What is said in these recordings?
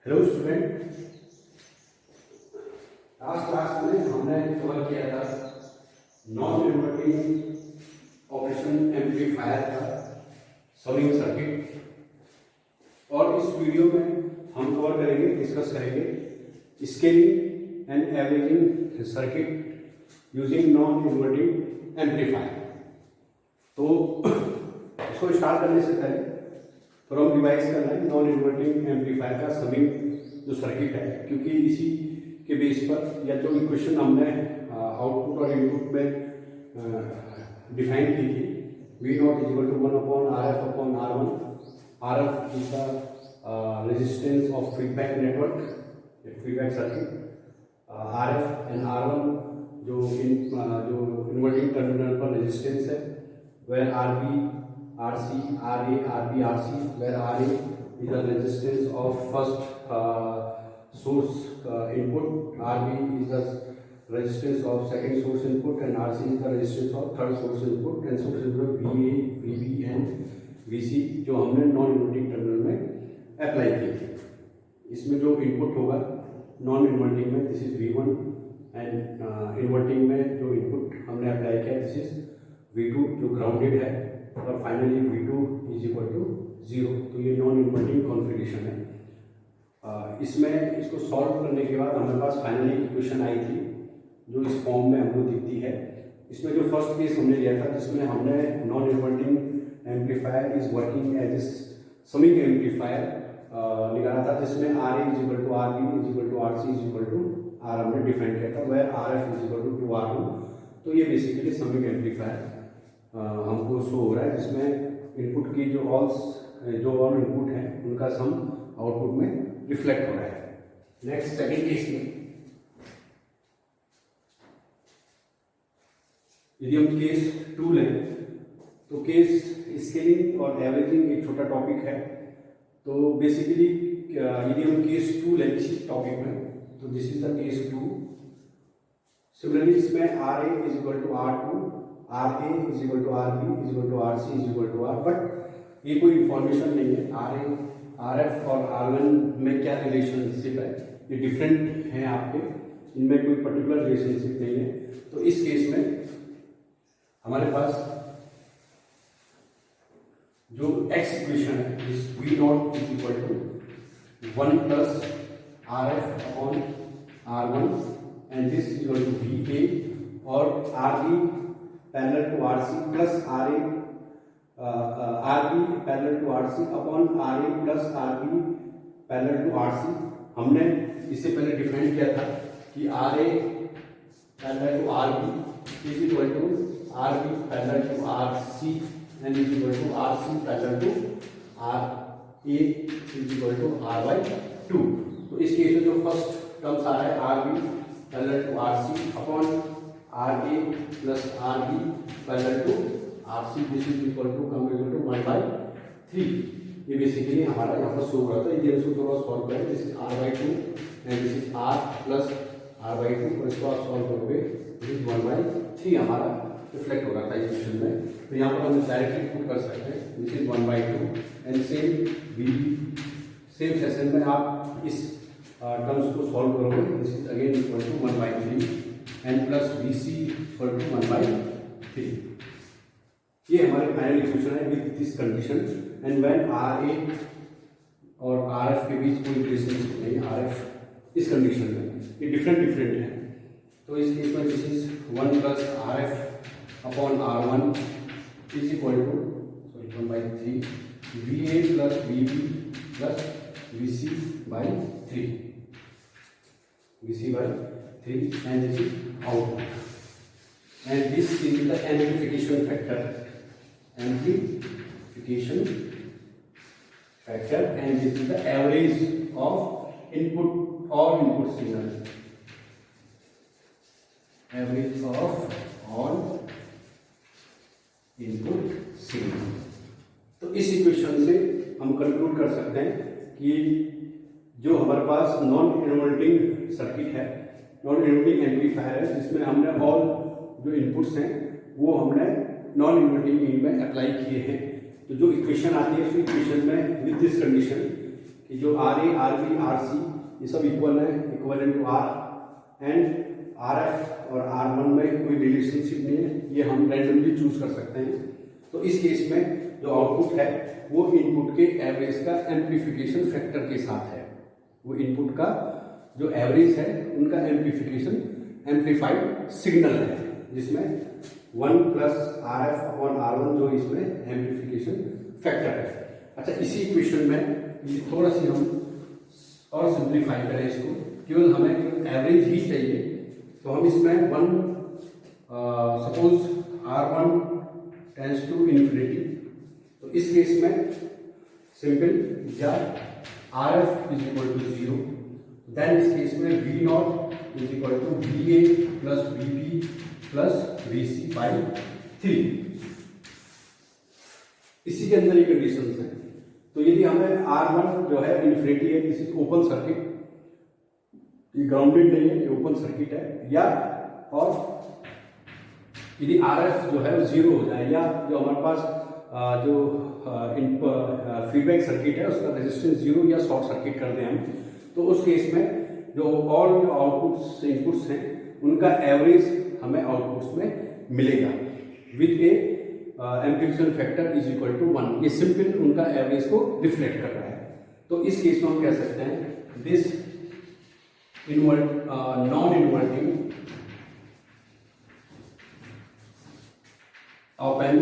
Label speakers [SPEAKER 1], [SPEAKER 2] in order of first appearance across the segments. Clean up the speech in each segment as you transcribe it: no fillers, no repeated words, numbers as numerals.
[SPEAKER 1] Hello student, last class में हमने cover किया था नॉन इन्वर्टिंग ऑपरेशन एम्पलीफायर का समिंग सर्किट। और इस वीडियो में हम कवर करेंगे, डिस्कस करेंगे scaling and averaging circuit using non inverting amplifier. तो इसको स्टार्ट करने से पहले थोड़ा हम रिवाइज कर रहे हैं नॉन इन्वर्टिंग एम्पलीफायर का समिंग जो सर्किट है, क्योंकि इसी के बेस पर या जो इक्वेशन हमने आउटपुट और इनपुट में डिफाइन की थी, V naught is equal to 1 upon RF upon R1। RF is the resistance of feedback network, feedback circuit. RF and R1 जो इन्वर्टिंग टर्मिनल पर रेजिस्टेंस है, where RB RC RA RB RC, where RA is the resistance of first source input, RB is the resistance of second source input, and RC is the resistance of third source input। and source input VA VB and VC जो हमने non inverting terminal में apply की थी। इसमें जो input होगा non inverting में this is V1, and inverting में जो इनपुट हमने अप्लाई किया दिस इज V2 जो ग्राउंडेड है, और finally V2 is equal to 0। तो ये नॉन इन्वर्टिंग कॉन्फ़िगरेशन है। इसमें इसको सॉल्व करने के बाद हमारे पास फाइनली इक्वेशन आई थी जो इस फॉर्म में हमको दिखती है। इसमें जो फर्स्ट केस हमने लिया था जिसमें हमने non inverting amplifier is working as a summing amplifier निकाला था, जिसमें RA is equal to RB is equal to RC is equal to R हमने डिफाइन किया था, where RF is equal to R2। तो ये बेसिकली समिंग एम्पलीफायर हमको show हो रहा है, जिसमें इनपुट की जो ऑल इनपुट हैं उनका सम आउटपुट में रिफ्लेक्ट हो रहा है। नेक्स्ट सेकंड केस में यदि हम केस 2 लें तो केस स्केलिंग और एवरेजिंग एक छोटा टॉपिक है। तो बेसिकली यदि हम केस 2 लें इस टॉपिक में, तो this is the case 2। Similarly इसमें RA is equal to R2, RA is equal to RB is equal to RC is equal to R, but ये कोई इंफॉर्मेशन नहीं है RA RF और R1 में क्या रिलेशनशिप है, ये डिफरेंट हैं आपके, इनमें कोई पर्टिकुलर रिलेशनशिप नहीं है। तो इस केस में हमारे पास जो एक्स इक्वेशन है इस V naught is equal to 1 plus RF upon R1 and this is equal to VA, और RB parallel to RC plus RA RB parallel to RC upon RA plus RB parallel to RC। हमने इससे पहले define किया था कि RA parallel to RB is equal to RB parallel to RC and is equal to RC parallel to RA is equal to R/2। तो इस case में जो फर्स्ट टर्म्स आ रहा है RB parallel to RC upon RA plus RB parallel to RC, this is equal to 1/3। ये basically हमारा यहाँ पर शो हो रहा था। ये इसको थोड़ा सॉल्व करें, this is R/2 and this is R plus R/2, और इसको आप सॉल्व करोगे दिस इज 1/3 हमारा रिफ्लेक्ट हो रहा था इक्वेशन में। तो यहाँ पर हम डायरेक्टली पुट कर सकते हैं this is 1/2 and same session में आप इस टर्म्स को सॉल्व करोगे, this is again equal to 1/3 and plus VC equal to 1/3। ये हमारे फाइनल इक्वेशन है with this condition. And when RA और RF के बीच कोई रिलेशनशिप नहीं, RF इस कंडीशन में ये डिफरेंट है। तो इस केस में this is 1 plus RF upon R1 is equal to 1/3 VA plus VB plus VC/3 and this is output, and this is the amplification factor, and this is the average of input all input signal, average of all input signal। तो इस equation से हम conclude कर सकते हैं कि जो हमारे पास नॉन इन्वर्टिंग सर्किट है, नॉन इन्वर्टिंग एम्पलीफायर है, जिसमें हमने ऑल जो इनपुट्स हैं वो हमने नॉन इन्वर्टिंग में अप्लाई किए हैं। तो जो इक्वेशन आती है उस इक्वेशन में विद दिस कंडीशन कि जो RA, RB, RC ये सब इक्वल है, equal to R, and RF और R1 में कोई रिलेशनशिप नहीं है, ये हम रैंडमली चूज कर सकते हैं। तो इस केस में जो आउटपुट है वो इनपुट के एवरेज का एम्प्लीफिकेशन फैक्टर के साथ है। वो इनपुट का जो एवरेज है उनका एम्प्लीफिकेशन एम्प्लीफाइड सिग्नल है, जिसमें 1 प्लस RF अपॉन R1 जो इसमें एम्प्लीफिकेशन फैक्टर है। अच्छा, इसी इक्वेशन में ये थोड़ा सी हम और सिंप्लीफाई करें इसको, केवल हमें एवरेज ही चाहिए, तो हम इसमें 1 suppose R1 tends to infinity, तो इस केस में सिंपल या RF is equal to 0, then इस केस में V0 is equal to VA plus VB plus VC by 3। इसी के अंदर ये कंडीशंस हैं। तो यदि हमें R1 जो है इन्फिनिटी है, दिस इज ओपन सर्किट, ये ग्राउंडेड नहीं है, ये ओपन सर्किट है, या और यदि RF जो है 0 हो जाए, या जो हमारे पास जो फीडबैक सर्किट है उसका रेजिस्टेंस 0 या शॉर्ट सर्किट कर दें हम, तो उस केस में जो ऑल जो आउटपुट्स इनपुट्स हैं उनका एवरेज हमें आउटपुट्स में मिलेगा with a amplification factor is equal to 1। ये सिंपल उनका एवरेज को रिफ्लेक्ट कर रहा है। तो इस केस में हम कह सकते हैं this non inverting open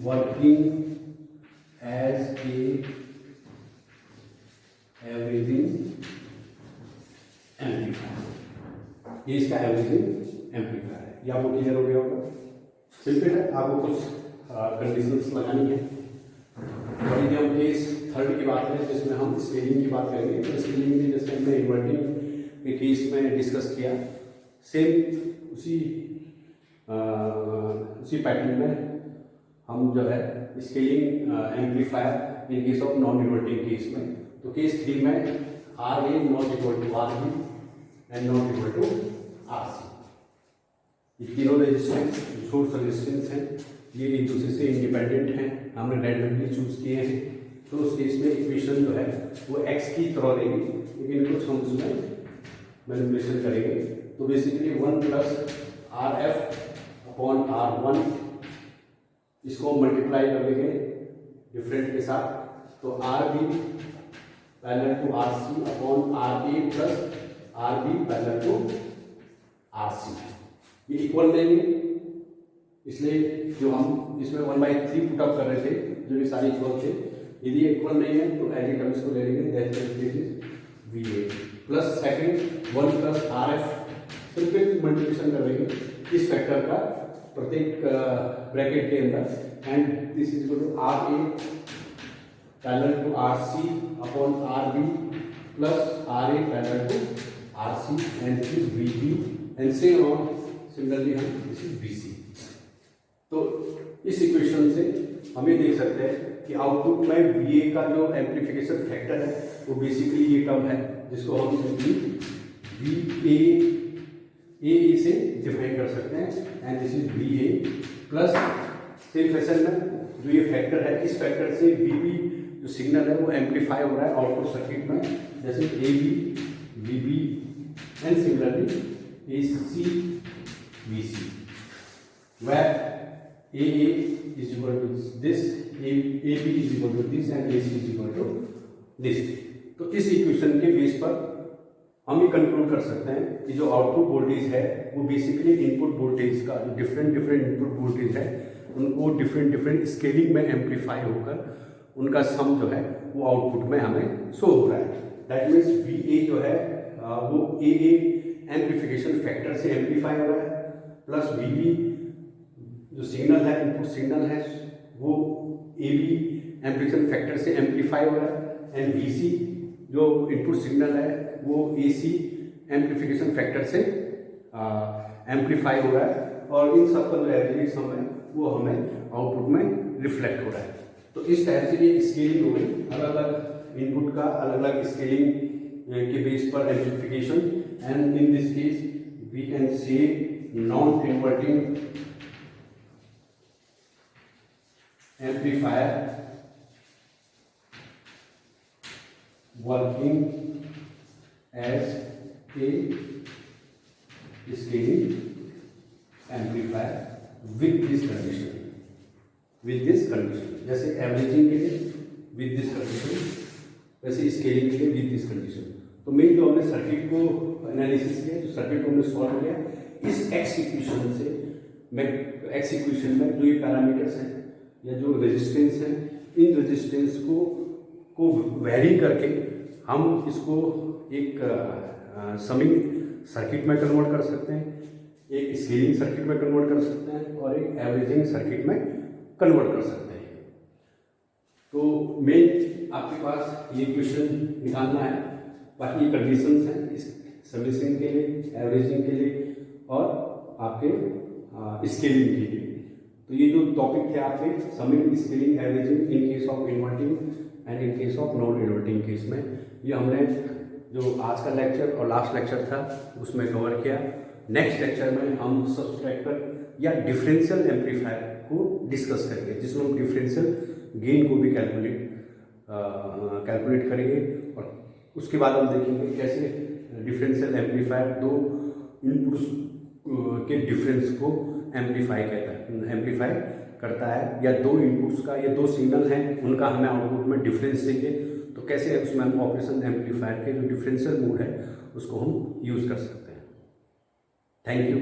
[SPEAKER 1] working as a averaging amplifier, ये इसका एवरेजिंग एम्पलीफायर है। ये आपको क्लियर हो गया होगा। सिंपल है, आपको कुछ कंडीशंस लगानी है। और यदि हम केस थर्ड की बात करें जिसमें हम स्केलिंग की बात करेंगे, तो स्केलिंग में जैसे हमने इन्वर्टिंग के केस में डिस्कस किया, सेम उसी पैटर्न में हम जो है scaling amplifier in case of non inverting case में, तो केस 3 में RA not equal to RB and not equal to RC। ये तीनों रेजिस्टेंस सोर्स रेजिस्टेंस हैं, ये एक दूसरे से इंडिपेंडेंट हैं, हमने रैंडमली चूज किए हैं। तो उस केस में इक्वेशन जो है वो x की तरह रहेगी, लेकिन कुछ हम उसमें मैनिपुलेशन करेंगे। तो basically 1 plus RF upon R1, इसको मल्टीप्लाई कर देंगे डिफरेंट के साथ, तो RB parallel to RC upon RA plus RB parallel to RC। ये इक्वल देंगे, इसलिए जो हम इसमें 1/3 पुट अप कर रहे थे, जो ये सारे इक्वल थे, यदि ये इक्वल नहीं है तो एज टर्म्स को ले लेंगे, that is VA plus second 1 plus RF, simple multiplication कर देंगे इस फैक्टर का प्रत्येक ब्रैकेट के अंदर, and this is equal to RA parallel to RC upon RB plus RA parallel to RC, and this is VB and so on, similarly हम this is VC। तो इस इक्वेशन से हम ये देख सकते हैं कि आउटपुट में VA का जो एम्प्लीफिकेशन फैक्टर है वो बेसिकली ये टर्म है, जिसको हम सिंपली VA से डिफाइन कर सकते हैं, and this is VA plus same fashion में जो ये फैक्टर है, इस फैक्टर से VB जो सिग्नल है वो एम्पलीफाई हो रहा है आउटपुट सर्किट में, जैसे AB, VB and similarly AC, VC, where AA is equal to this, AB is equal to this and AC is equal to this। तो इस इक्वेशन के बेस पर हम ये कंक्लूड कर सकते हैं कि जो आउटपुट वोल्टेज है वो बेसिकली इनपुट वोल्टेज का जो डिफरेंट इनपुट वोल्टेज है उनको डिफरेंट स्केलिंग में एम्पलीफाई होकर उनका सम जो है वो आउटपुट में हमें शो हो रहा है। दैट मीन्स VA जो है वो AA एम्पलीफिकेशन फैक्टर से एम्पलीफाई हो रहा है, प्लस VB जो सिग्नल है इनपुट सिग्नल है वो AB एम्पलीफिकेशन फैक्टर से एम्पलीफाई हो रहा है, एंड VC जो इनपुट सिग्नल है वो AC एम्पलीफिकेशन फैक्टर से एम्पलीफाई हो रहा है, और इन सब का जो एवरेज सम है वो हमें आउटपुट में रिफ्लेक्ट हो रहा है। तो इस टाइप से ये स्केलिंग हो गई, अलग अलग इनपुट का अलग अलग स्केलिंग के बेस पर amplification, and in this case we can say non inverting amplifier working as a scaling amplifier with this condition, जैसे एवरेजिंग के लिए विद दिस कंडीशन, वैसे स्केलिंग के लिए विद दिस कंडीशन। तो मेन जो हमने सर्किट को एनालिसिस किया, जो सर्किट को हमने सॉल्व किया, इस एक्स इक्वेशन से एक्स इक्वेशन में जो ये पैरामीटर्स हैं या जो रेजिस्टेंस हैं, इन रेजिस्टेंस को वैरी करके हम इसको एक समिंग सर्किट में कन्वर्ट कर सकते हैं, एक स्केलिंग सर्किट में कन्वर्ट कर सकते हैं और एक एवरेजिंग सर्किट में कन्वर्ट कर सकते हैं। तो मेन आपके पास ये क्वेश्चन निकालना है, बाकी कंडीशंस हैं इस समिंग के लिए, एवरेजिंग के लिए और आपके स्केलिंग के लिए। तो ये जो टॉपिक थे आपके summing, scaling, averaging in case of inverting and in case of non inverting case में, ये हमने जो आज का लेक्चर और लास्ट लेक्चर था उसमें कवर किया। नेक्स्ट लेक्चर में हम सब्सट्रैक्टर या डिफरेंशियल एम्पलीफायर को डिस्कस करेंगे, जिसमें हम डिफरेंशियल गेन को भी कैलकुलेट करेंगे और उसके बाद हम देखेंगे कैसे डिफरेंशियल एम्पलीफायर दो इनपुट्स के डिफरेंस को एम्पलीफाई करता है, या दो इनपुट्स का या दो सिग्नल हैं उनका हमें आउटपुट में डिफरेंस चाहिए, तो कैसे उसमें हम ऑपरेशन एम्पलीफायर के जो डिफरेंशियल मोड है उसको हम यूज़ कर सकते हैं। Thank you.